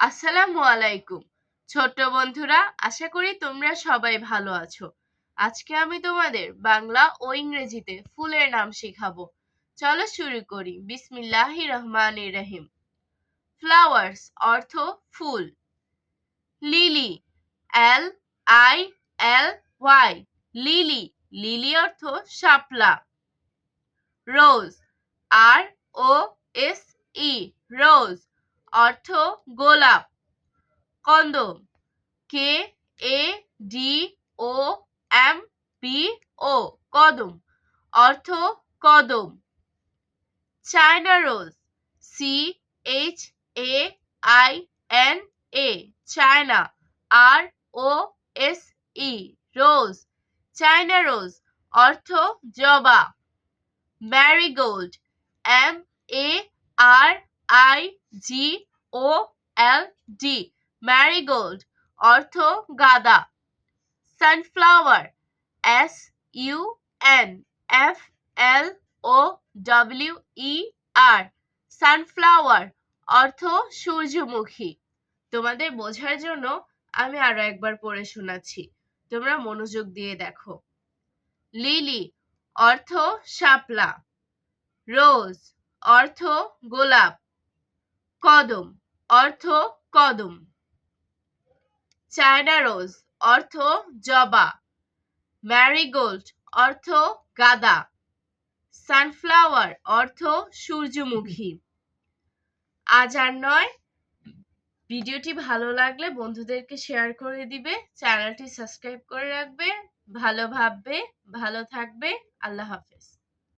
আসসালামু আলাইকুম ছোট্ট বন্ধুরা, আশা করি তোমরা সবাই ভালো আছো। আজকে আমি তোমাদের বাংলা ও ইংরেজিতে ফুলের নাম শেখাবো। চলো শুরু করি। বিসমিল্লাহির রহমানির রহিম। ফ্লাওয়ার্স অর্থ ফুল। লিলি, LILY, লিলি, লিলি অর্থ শাপলা। রোজ, ROSE, রোজ অর্থ গোলাপ। কন্দম, KADOMBO, কদম অর্থ কদম। China rose, CHAINA, China, ROSE, রোজ, চায়না রোজ অর্থ জবা। ম্যারিগোল্ড, MARIGOLD, ম্যারিগোল্ড অর্থ গাঁদা। সানফ্লাওয়ার, SUNFLOWER, সানফ্লাওয়ার অর্থ সূর্যমুখী। তোমাদের বোঝার জন্য আমি আরো একবার পড়ে শোনাচ্ছি, তোমরা মনোযোগ দিয়ে দেখো। লিলি অর্থ শাপলা। রোজ অর্থ গোলাপ। কদম অর্থ কদম। চায়না রোজ অর্থ জবা। ম্যারিগোল্ড অর্থ গাঁদা। সানফ্লাওয়ার অর্থ সূর্যমুখী। আজ আর নয়, ভিডিওটি ভালো লাগলে বন্ধুদেরকে শেয়ার করে দিবে, চ্যানেলটি সাবস্ক্রাইব করে রাখবে। ভালো ভাববে, ভালো থাকবে। আল্লাহ হাফেজ।